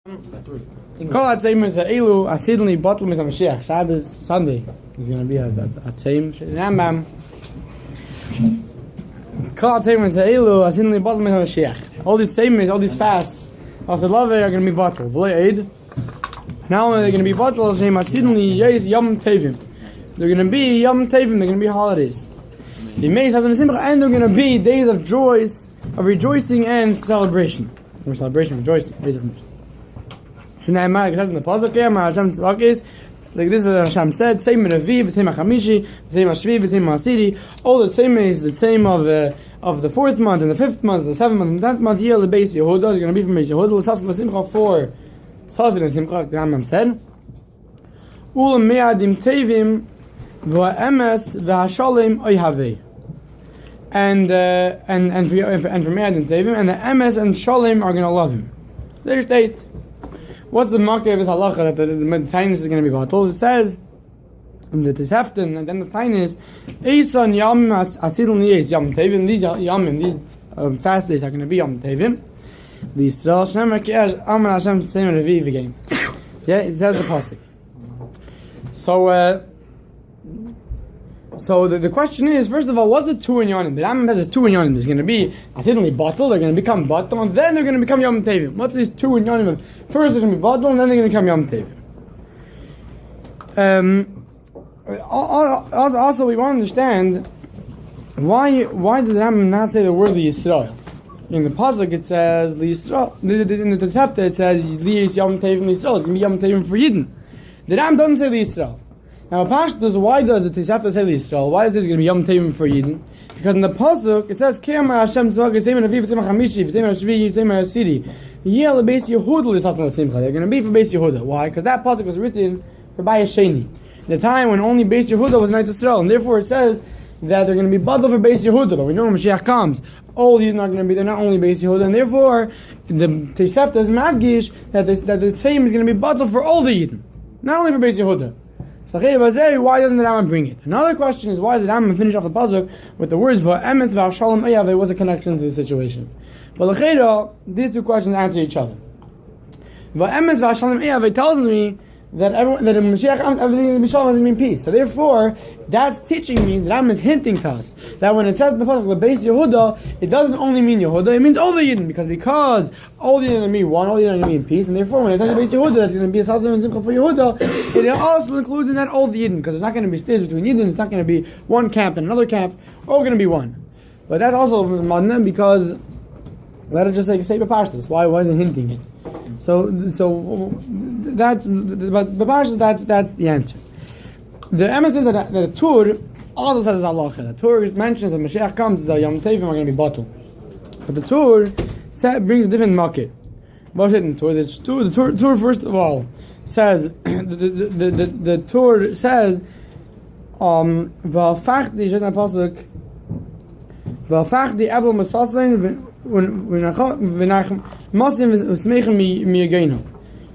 In Kol HaTzeimus Ha'elu, Asidli Botl Mis HaMashiach. Shabbos, Sunday is going to be a Tzeim. Rambam. Kol HaTzeimus Ha'elu, Asidli Botl Mis HaMashiach. All these Tzeimus, all these fasts, also love are going to be bottled. V'lo Eid. Not only are they going to be bottled, Shem Asidli Yes Yom Tevim. They're going to be Yom Tevim. They're going to be holidays. And they're going to be days of joys, of rejoicing and celebration. Or celebration, rejoicing, basically. Shneimar, it says in the pasuk here, Hashem tzvakis, like this is what Hashem said, same Revi, the same Chamishi, the same Shvi, the same Asiri, all the same is the same of the fourth month and the fifth month, the seventh month, and that month year the base Yehuda is going to be from base Yehuda. L'tzas l'simcha for Tzas l'simcha, like the Rambam said. Ul me'adim tevim v'emes v'hashalim oyhavei. And for me'adim tevim, and the emes and shalim are going to love him. Their state. What's the marker of his halacha that the tainus is going to be bottled? It says in the Tisefton, and then the tainus, Eisan Yam Asidl Niyes Yam Tevim. These Yamim, these fast days are going to be Yam Tevim. The Yisrael Shem Rekiach Amar Hashem Tzem Reviv again. Yeah, it says the pasuk. So the question is, first of all, what's the two in Yonim? The Rambam says two in Yonim. There's going to be asidli bottled, they're going to become bottled, and then they're going to become Yom Tevim. What's these two in Yonim? First they're going to be bottled, and then they're going to become Yom Tevim. Also, we want to understand why does the Rambam not say the word Yisrael? In the pasuk it says Yisrael. In the Tosefta it says Liyis Yom Tevim Yisrael. It's going to be Yom Tevim for Yidden. The Rambam doesn't say Yisrael. Now, why does the Tosefta say Yisrael? Why is this going to be Yom Tevim for Yidden? Because in the pasuk it says K'yamar Hashem tzvak v'seim Revi v'seim Chamishi v'seim Shvi v'seim Asiri Yeh leBeis Yehuda l'sasna l'simcha. They're going to be for Beis Yehuda. Why? Because that pasuk was written for Bayis Sheni, the time when only Beis Yehuda was in Eretz Yisrael, and therefore it says that they're going to be badal for Beis Yehuda. But we know when Mashiach comes, all these are not going to be. They're not only Beis Yehuda, and therefore the Tosefta is madgish that the same is going to be badal for all the Yidden, not only for Beis Yehuda. So why doesn't the Rambam bring it? Another question is, why does the Rambam finish off the pasuk with the words v'emetz v'ashalom eyaveh? What's the connection to the situation? But these two questions answer each other. V'emetz v'ashalom eyaveh tells me that in Mashiach comes, everything is going to be shalom, doesn't mean peace. So therefore, that's teaching me, the Rambam is hinting to us that when it says in the pasuk the Beis Yehuda, it doesn't only mean Yehuda, it means all the Yidden, because all the Yidden are going to be one, all the Yidden are going to be in peace, and therefore when it says the Beis Yehuda, that's going to be a Sasam and Simcha for Yehuda, it also includes in that all the Yidden, because there's not going to be stays between Yidden, it's not going to be one camp and another camp, all going to be one. But that's also Madna, because let it just like say B'Parshas. Why is it hinting it? So that's the answer. The Emes says that the Tur also says Allah. The Tur mentions that Mashiach comes, the Yom Tevim are going to be bottled. But the Tur brings a different market. What's it in Tur? The Tur first of all says the Tur says V'afachdi Shet HaPasuk V'afachdi Evel Masasin Masim V'smeichen Mi'yageinu.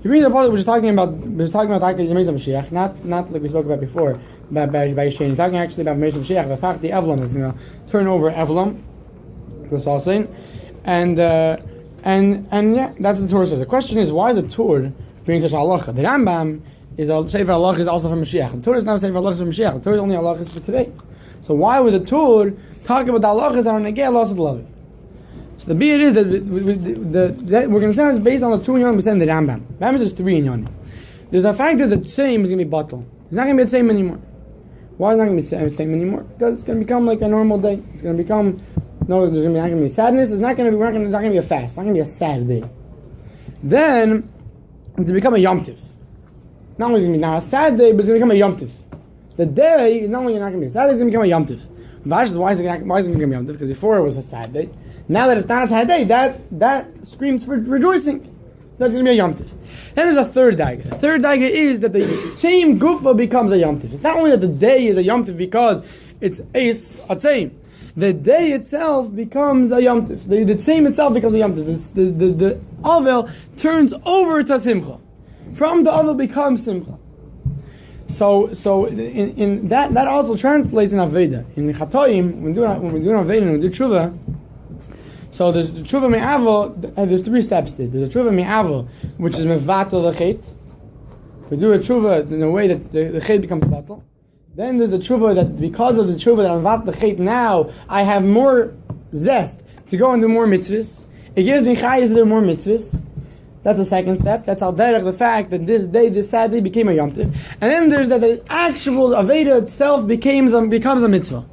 He brings a part which is talking about Yemei Mashiach, not like we spoke about before by Shane. He's talking actually about Yemei Mashiach. The fact the Evlam is going to turn over Evlam, was all saying, and yeah, that's what the Torah says. The question is, why is the Torah bringing such halacha? The Rambam is a Sefer halacha is also for Mashiach. The Torah is not a Sefer halacha for Mashiach. The Torah is only halacha is for today. So why would the Torah talk about the halachas that are negei lost love? So the beat is that we're going to say it's based on the two in Yonim, we said in the Rambam. Rambam says three in Yonim. There's a fact that the same is going to be bottled. It's not going to be the same anymore. Why is it not going to be the same anymore? Because it's going to become like a normal day. It's going to become, there's not going to be sadness. It's not going to be a fast. It's not going to be a sad day. Then it's going to become a Yom Tiv. Not only is it going to be not a sad day, but it's going to become a Yom Tiv. The day is not only not going to be a sad day, it's going to become a Yom Tiv. Why is it going to be a Yom Tiv? Because before it was a sad day. Now that it's not a sad day, that screams for rejoicing. That's going to be a Yom Tiv. Then there's a third dagger. The third dagger is that the same gufa becomes a Yom Tiv. It's not only that the day is a Yom Tiv because it's Eis Atzeim. The day itself becomes a Yom Tiv. The same itself becomes a Yom Tiv. The Avel turns over to Simcha. From the Avel becomes Simcha. So in that also translates in Aveda. In Chatoim, when we do Aveda and we do Tshuva, So there's the tshuva me'ava, there's three steps there. There's a tshuva me'ava, which is mevatel the chet. We do a tshuva in a way that the chet becomes batel. Then there's the tshuva that because of the tshuva that I'm mevatel the chet now, I have more zest to go and do more mitzvahs. It gives me chayes to do more mitzvahs. That's the second step. That's how derech the fact that this sad day became a Yom Tov. And then there's that the actual Aveda itself becomes a mitzvah.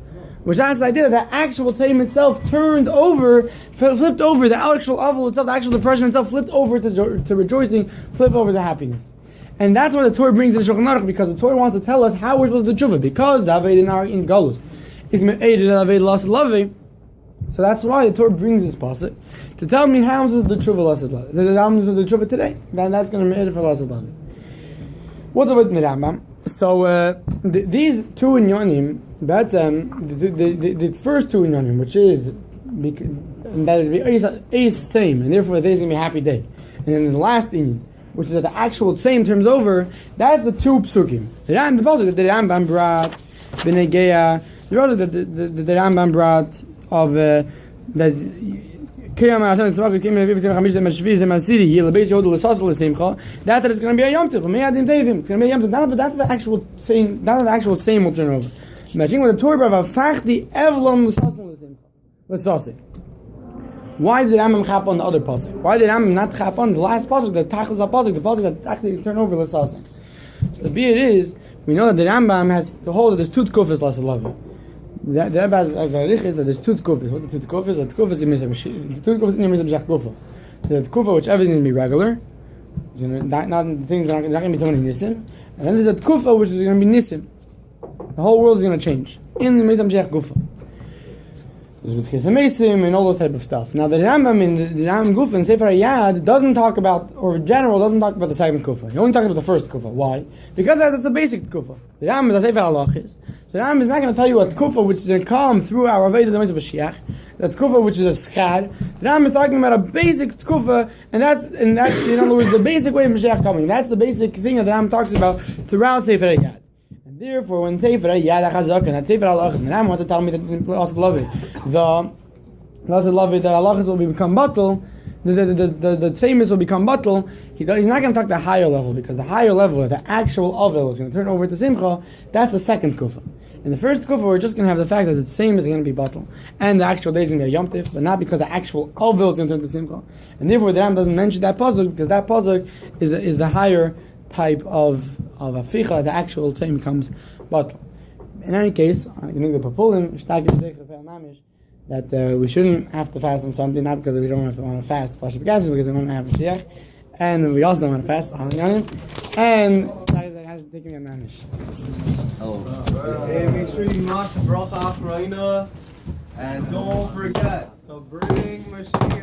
Which that's the idea that the actual time itself flipped over, the actual aval itself, the actual depression itself flipped over to rejoicing, flipped over to happiness. And that's why the Torah brings in Shulchan Aruch, because the Torah wants to tell us how we're supposed to do tshuva. Because the Aveda in Galus is me'eded Aveda Lasad Lavei. So that's why the Torah brings this pasuk to tell me how is the tshuva Lasad Lavei. The Rambam is the tshuva today. Then that's going to be me'eded for Lasad Lavei. What's up with the Rambam? So these two inyanim, that's the first two inyanim, which is that is same, and therefore today's gonna be a happy day. And then the last inyan, which is that the actual same turns over. That's the two psukim. The pasuk that the Rambam brought b'negeya, the pasuk that the Rambam brought of that. That it's going to be a Yom Tov. It's going to be a Yom Tov. That's the actual same. That's the actual same will turn over. Imagine what the Torah of Fachdi Evlon L'Sasik. Why did Rambam chap on the other pasuk? Why did Rambam not chap on the last pasuk, the Tachlis pasuk, the pasuk that actually turn over L'Sasik? So the beer is, we know that the Rambam has the whole that there's two tkufas L'Sasik Lavi. The Rebbe is that there's two tkufas. What the two tkufas? The tkufas is in the Mizrach Kufa. The tkufa which everything is going to be regular. Not things are not going to be doing Nisim. And then there's a tkufa which is going to be Nisim. The whole world is going to change in the Mizrach Kufa. There's with Chesed Mesim and all those type of stuff. Now the Rambam in the Rambam Kufa in Sefer Hayad doesn't talk about, or in general doesn't talk about the second Kufa. He only talks about the first Kufa. Why? Because that's the basic Kufa. The Rambam is a Sefer Halachis. So the Rambam is not going to tell you what Kufa which is going to come through our Aveda the Moshe Mashiach. That Kufa which is a schad. The Rambam is talking about a basic Kufa, and that's in other words the basic way of Mashiach coming. That's the basic thing that the Rambam talks about throughout Sefer Hayad. Therefore, when Sefer Hayad HaChazak and Sefer Halachis, and the Rambam wants to tell me that Lasad Lavei, the Halachis will become batel, the Tzemis will become batel. He's not going to talk the higher level, because the higher level, the actual Avel, is going to turn over to Simcha. That's the second Kufa. In the first Kufa, we're just going to have the fact that the same is going to be batel, and the actual day is going to be a Yom Tiv, but not because the actual Avel is going to turn to Simcha. And therefore, the Rambam doesn't mention that pasuk, because that pasuk is the higher type of aficha, the actual time becomes batel. In any case, the Papulim that we shouldn't have to fast on something, not because we don't want to fast, because we don't want to have a shiach, and we also don't want to fast on Yonim, and taking a mamish. Hey, make sure you knock the bracha after and don't forget to bring Mashiach.